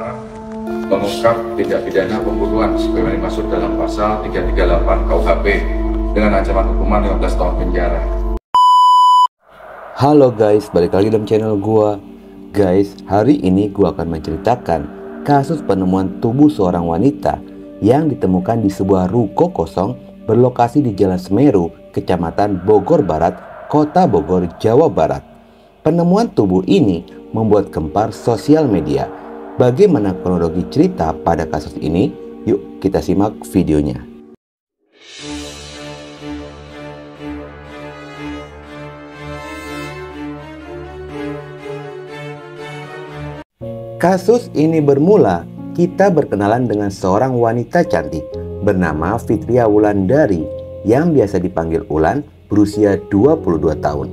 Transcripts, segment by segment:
Jaksa mengungkap tindak pidana pembunuhan sebagaimana dimaksud dalam pasal 338 KUHP dengan ancaman hukuman 15 tahun penjara. Halo guys, balik lagi dalam channel gua. Guys, hari ini gua akan menceritakan kasus penemuan tubuh seorang wanita yang ditemukan di sebuah ruko kosong berlokasi di Jalan Semeru, Kecamatan Bogor Barat, Kota Bogor, Jawa Barat. Penemuan tubuh ini membuat gempar sosial media. Bagaimana kronologi cerita pada kasus ini? Yuk kita simak videonya. Kasus ini bermula kita berkenalan dengan seorang wanita cantik bernama Fitria Wulandari yang biasa dipanggil Ulan, berusia 22 tahun.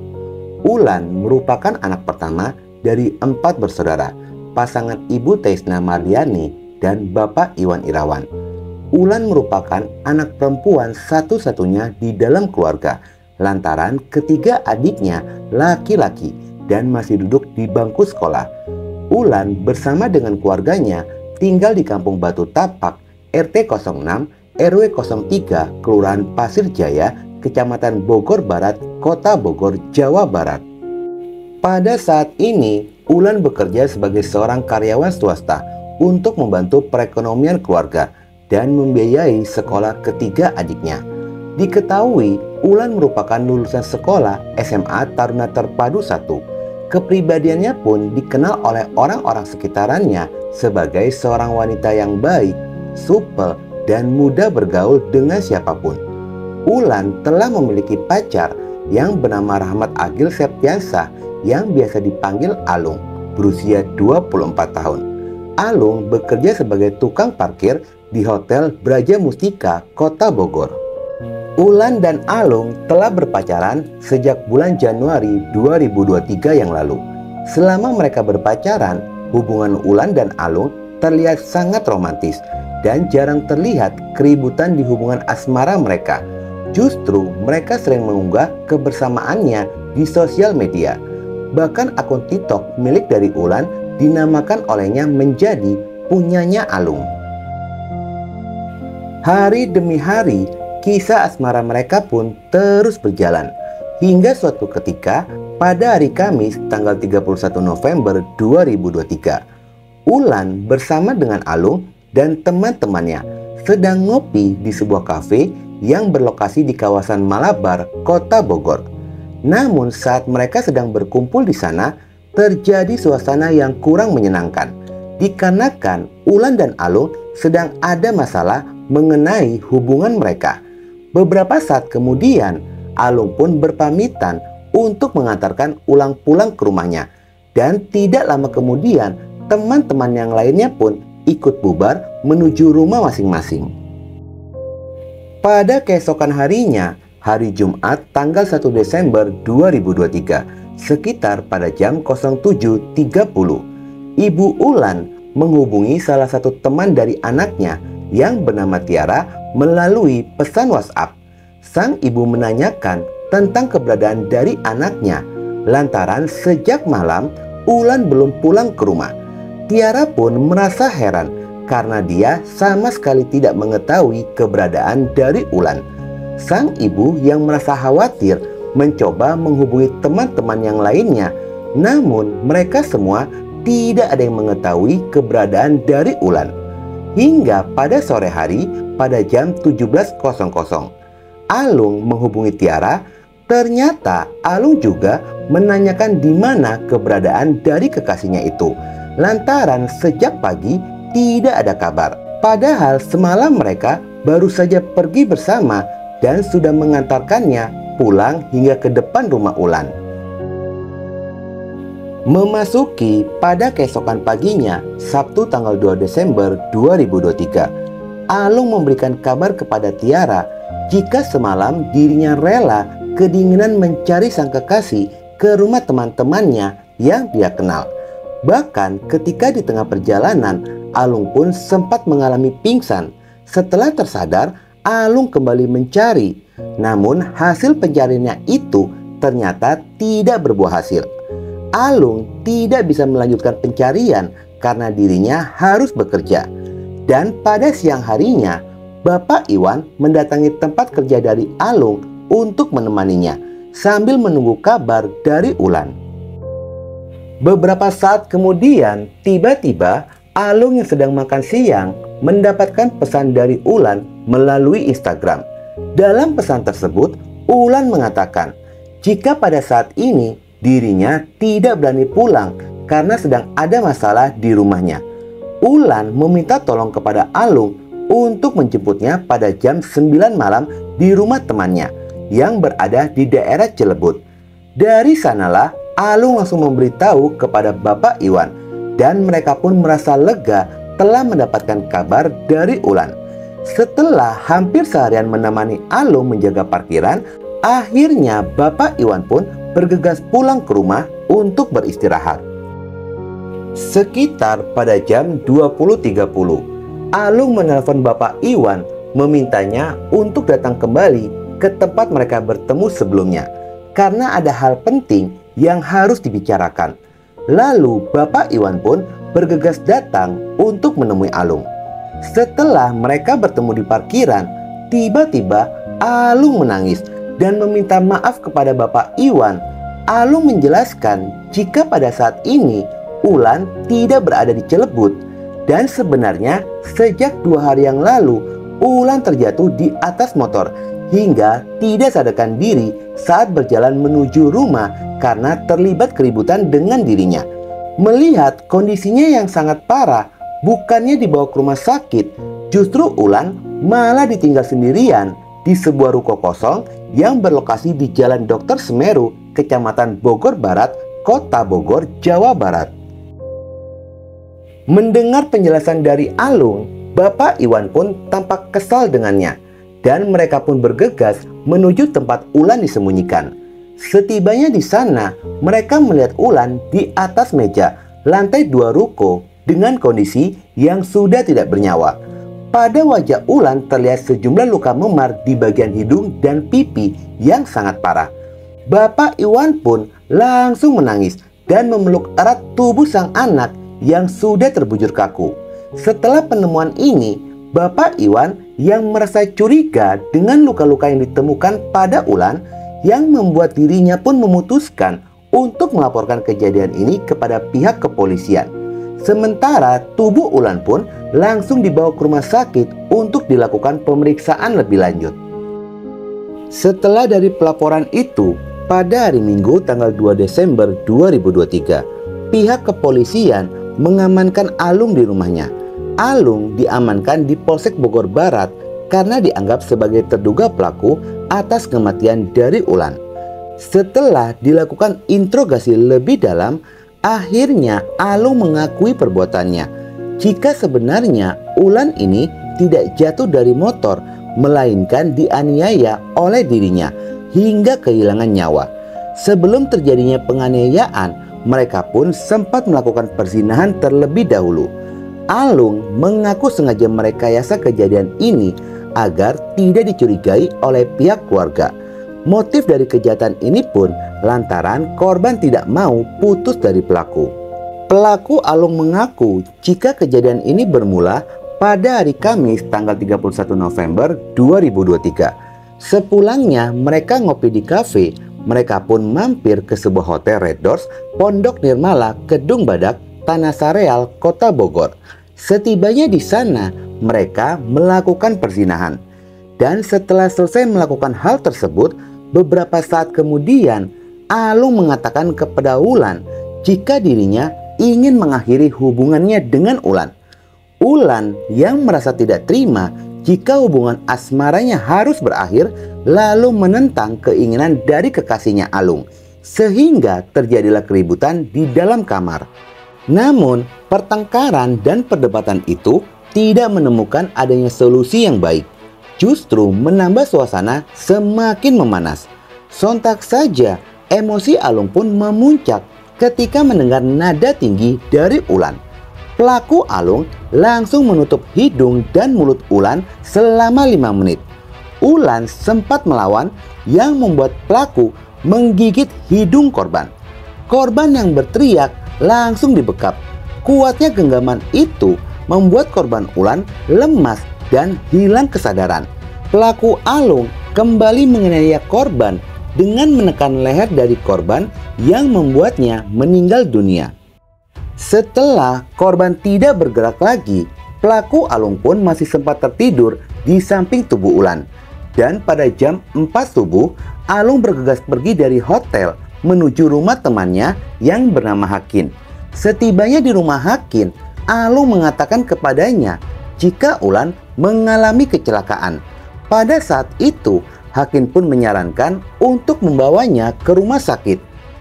Ulan merupakan anak pertama dari 4 bersaudara, pasangan Ibu Teisna Mardiani dan Bapak Iwan Irawan. Ulan merupakan anak perempuan satu-satunya di dalam keluarga, lantaran ketiga adiknya laki-laki dan masih duduk di bangku sekolah. Ulan bersama dengan keluarganya tinggal di Kampung Batu Tapak, RT 06, RW 03, Kelurahan Pasir Jaya, Kecamatan Bogor Barat, Kota Bogor, Jawa Barat. Pada saat ini, Ulan bekerja sebagai seorang karyawan swasta untuk membantu perekonomian keluarga dan membiayai sekolah ketiga adiknya. Diketahui, Ulan merupakan lulusan sekolah SMA Taruna Terpadu 1. Kepribadiannya pun dikenal oleh orang-orang sekitarannya sebagai seorang wanita yang baik, supel, dan mudah bergaul dengan siapapun. Ulan telah memiliki pacar yang bernama Rahmat Agil Septiansah yang biasa dipanggil Alung, berusia 24 tahun. Alung bekerja sebagai tukang parkir di Hotel Braja Mustika, Kota Bogor. Ulan dan Alung telah berpacaran sejak bulan Januari 2023 yang lalu. Selama mereka berpacaran, hubungan Ulan dan Alung terlihat sangat romantis dan jarang terlihat keributan di hubungan asmara mereka. Justru mereka sering mengunggah kebersamaannya di sosial media. Bahkan akun TikTok milik dari Ulan dinamakan olehnya menjadi punyanya Alung. Hari demi hari, kisah asmara mereka pun terus berjalan. Hingga suatu ketika, pada hari Kamis tanggal 31 November 2023, Ulan bersama dengan Alung dan teman-temannya sedang ngopi di sebuah kafe yang berlokasi di kawasan Malabar, Kota Bogor. Namun saat mereka sedang berkumpul di sana, terjadi suasana yang kurang menyenangkan. Dikarenakan Ulan dan Alung sedang ada masalah mengenai hubungan mereka. Beberapa saat kemudian, Alung pun berpamitan untuk mengantarkan Ulan pulang ke rumahnya. Dan tidak lama kemudian, teman-teman yang lainnya pun ikut bubar menuju rumah masing-masing. Pada keesokan harinya, hari Jumat tanggal 1 Desember 2023, sekitar pada jam 07.30, Ibu Ulan menghubungi salah satu teman dari anaknya yang bernama Tiara melalui pesan WhatsApp. Sang ibu menanyakan tentang keberadaan dari anaknya, lantaran sejak malam Ulan belum pulang ke rumah. Tiara pun merasa heran karena dia sama sekali tidak mengetahui keberadaan dari Ulan. Sang ibu yang merasa khawatir mencoba menghubungi teman-teman yang lainnya, namun mereka semua tidak ada yang mengetahui keberadaan dari Ulan. Hingga pada sore hari pada jam 17.00, Alung menghubungi Tiara. Ternyata Alung juga menanyakan di mana keberadaan dari kekasihnya itu, lantaran sejak pagi tidak ada kabar. Padahal semalam mereka baru saja pergi bersama dan sudah mengantarkannya pulang hingga ke depan rumah Ulan. Memasuki pada keesokan paginya, Sabtu tanggal 2 Desember 2023, Alung memberikan kabar kepada Tiara jika semalam dirinya rela kedinginan mencari sang kekasih ke rumah teman-temannya yang dia kenal. Bahkan ketika di tengah perjalanan, Alung pun sempat mengalami pingsan. Setelah tersadar, Alung kembali mencari. Namun hasil pencariannya itu ternyata tidak berbuah hasil. Alung tidak bisa melanjutkan pencarian karena dirinya harus bekerja. Dan pada siang harinya, Bapak Iwan mendatangi tempat kerja dari Alung untuk menemaninya sambil menunggu kabar dari Ulan. Beberapa saat kemudian, tiba-tiba Alung yang sedang makan siang mendapatkan pesan dari Ulan melalui Instagram. Dalam pesan tersebut, Ulan mengatakan jika pada saat ini dirinya tidak berani pulang karena sedang ada masalah di rumahnya. Ulan meminta tolong kepada Alung untuk menjemputnya pada jam 9 malam di rumah temannya yang berada di daerah Cilebut. Dari sanalah Alung langsung memberitahu kepada Bapak Iwan dan mereka pun merasa lega telah mendapatkan kabar dari Ulan. Setelah hampir seharian menemani Alung menjaga parkiran, akhirnya Bapak Iwan pun bergegas pulang ke rumah untuk beristirahat. Sekitar pada jam 20.30, Alung menelpon Bapak Iwan memintanya untuk datang kembali ke tempat mereka bertemu sebelumnya karena ada hal penting yang harus dibicarakan. Lalu Bapak Iwan pun bergegas datang untuk menemui Alung. Setelah mereka bertemu di parkiran, tiba-tiba Alung menangis dan meminta maaf kepada Bapak Iwan. Alung menjelaskan jika pada saat ini Ulan tidak berada di Cilebut dan sebenarnya sejak 2 hari yang lalu Ulan terjatuh di atas motor hingga tidak sadarkan diri saat berjalan menuju rumah karena terlibat keributan dengan dirinya. Melihat kondisinya yang sangat parah, bukannya dibawa ke rumah sakit, justru Ulan malah ditinggal sendirian di sebuah ruko kosong yang berlokasi di Jalan Dr. Semeru, Kecamatan Bogor Barat, Kota Bogor, Jawa Barat. Mendengar penjelasan dari Alung, Bapak Iwan pun tampak kesal dengannya dan mereka pun bergegas menuju tempat Ulan disembunyikan. Setibanya di sana, mereka melihat Ulan di atas meja lantai 2 ruko dengan kondisi yang sudah tidak bernyawa. Pada wajah Ulan terlihat sejumlah luka memar di bagian hidung dan pipi yang sangat parah. Bapak Iwan pun langsung menangis dan memeluk erat tubuh sang anak yang sudah terbujur kaku. Setelah penemuan ini, Bapak Iwan yang merasa curiga dengan luka-luka yang ditemukan pada Ulan yang membuat dirinya pun memutuskan untuk melaporkan kejadian ini kepada pihak kepolisian. Sementara tubuh Ulan pun langsung dibawa ke rumah sakit untuk dilakukan pemeriksaan lebih lanjut. Setelah dari pelaporan itu, pada hari Minggu tanggal 2 Desember 2023, pihak kepolisian mengamankan Alung di rumahnya. Alung diamankan di Polsek Bogor Barat karena dianggap sebagai terduga pelaku atas kematian dari Ulan. Setelah dilakukan interogasi lebih dalam, akhirnya Alung mengakui perbuatannya jika sebenarnya Ulan ini tidak jatuh dari motor, melainkan dianiaya oleh dirinya hingga kehilangan nyawa. Sebelum terjadinya penganiayaan, mereka pun sempat melakukan perzinahan terlebih dahulu. Alung mengaku sengaja merekayasa kejadian ini agar tidak dicurigai oleh pihak keluarga. Motif dari kejahatan ini pun lantaran korban tidak mau putus dari pelaku. Pelaku Alung mengaku jika kejadian ini bermula pada hari Kamis tanggal 31 November 2023. Sepulangnya mereka ngopi di kafe, mereka pun mampir ke sebuah hotel Red Doors, Pondok Nirmala, Kedung Badak, Tanah Sareal, Kota Bogor. Setibanya di sana, mereka melakukan perzinahan. Dan setelah selesai melakukan hal tersebut, beberapa saat kemudian, Alung mengatakan kepada Ulan jika dirinya ingin mengakhiri hubungannya dengan Ulan. Ulan yang merasa tidak terima jika hubungan asmaranya harus berakhir, lalu menentang keinginan dari kekasihnya Alung, sehingga terjadilah keributan di dalam kamar. Namun, pertengkaran dan perdebatan itu tidak menemukan adanya solusi yang baik, justru menambah suasana semakin memanas. Sontak saja, emosi Alung pun memuncak ketika mendengar nada tinggi dari Ulan. Pelaku Alung langsung menutup hidung dan mulut Ulan selama 5 menit. Ulan sempat melawan yang membuat pelaku menggigit hidung korban. Korban yang berteriak langsung dibekap Kuatnya genggaman itu membuat korban Ulan lemas dan hilang kesadaran. Pelaku Alung kembali menganiaya korban dengan menekan leher dari korban yang membuatnya meninggal dunia. Setelah korban tidak bergerak lagi, pelaku Alung pun masih sempat tertidur di samping tubuh Ulan. Dan pada jam 4 subuh, Alung bergegas pergi dari hotel menuju rumah temannya yang bernama Hakin. Setibanya di rumah Hakin, Alung mengatakan kepadanya jika Ulan mengalami kecelakaan. Pada saat itu, Hakin pun menyarankan untuk membawanya ke rumah sakit.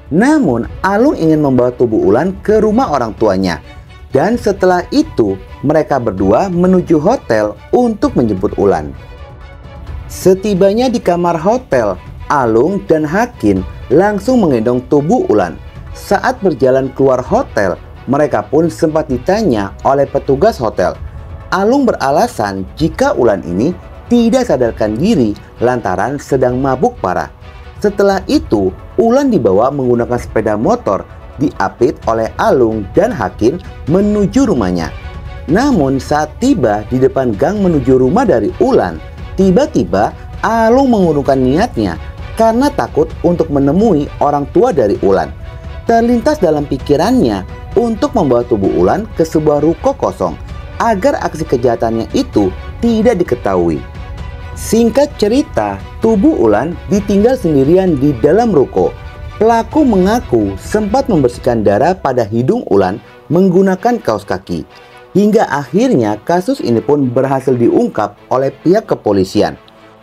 Namun, Alung ingin membawa tubuh Ulan ke rumah orang tuanya. Dan setelah itu, mereka berdua menuju hotel untuk menjemput Ulan. Setibanya di kamar hotel, Alung dan Hakin langsung menggendong tubuh Ulan. Saat berjalan keluar hotel, mereka pun sempat ditanya oleh petugas hotel. Alung beralasan jika Ulan ini tidak sadarkan diri lantaran sedang mabuk parah. Setelah itu, Ulan dibawa menggunakan sepeda motor diapit oleh Alung dan Hakin menuju rumahnya. Namun saat tiba di depan gang menuju rumah dari Ulan, tiba-tiba Alung mengurungkan niatnya karena takut untuk menemui orang tua dari Ulan. Terlintas dalam pikirannya untuk membawa tubuh Ulan ke sebuah ruko kosong agar aksi kejahatannya itu tidak diketahui. Singkat cerita, tubuh Ulan ditinggal sendirian di dalam ruko. Pelaku mengaku sempat membersihkan darah pada hidung Ulan menggunakan kaos kaki. Hingga akhirnya kasus ini pun berhasil diungkap oleh pihak kepolisian.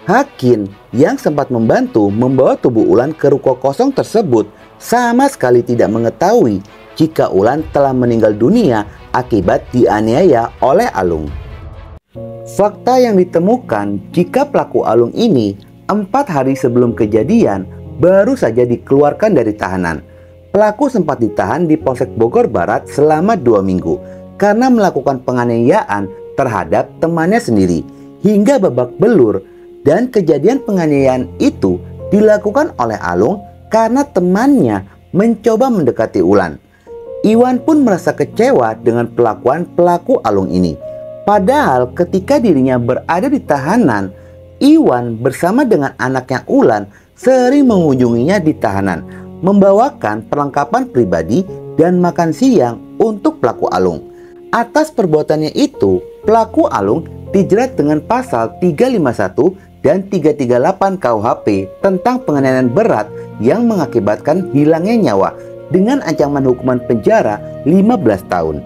Hakin yang sempat membantu membawa tubuh Ulan ke ruko kosong tersebut sama sekali tidak mengetahui jika Ulan telah meninggal dunia akibat dianiaya oleh Alung. Fakta yang ditemukan jika pelaku Alung ini 4 hari sebelum kejadian baru saja dikeluarkan dari tahanan. Pelaku sempat ditahan di Polsek Bogor Barat selama 2 minggu karena melakukan penganiayaan terhadap temannya sendiri hingga babak belur, dan kejadian penganiayaan itu dilakukan oleh Alung karena temannya mencoba mendekati Ulan. Iwan pun merasa kecewa dengan perlakuan pelaku Alung ini. Padahal ketika dirinya berada di tahanan, Iwan bersama dengan anaknya Ulan sering mengunjunginya di tahanan, membawakan perlengkapan pribadi dan makan siang untuk pelaku Alung. Atas perbuatannya itu, pelaku Alung dijerat dengan pasal 351 dan 338 KUHP tentang penganiayaan berat yang mengakibatkan hilangnya nyawa dengan ancaman hukuman penjara 15 tahun.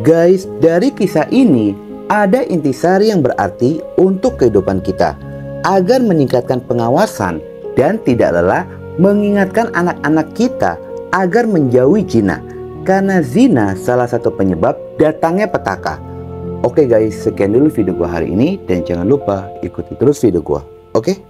Guys, dari kisah ini ada intisari yang berarti untuk kehidupan kita, agar meningkatkan pengawasan dan tidak lelah mengingatkan anak-anak kita agar menjauhi zina, karena zina salah satu penyebab datangnya petaka. Oke guys, sekian dulu video gua hari ini, dan jangan lupa ikuti terus video gua. Oke?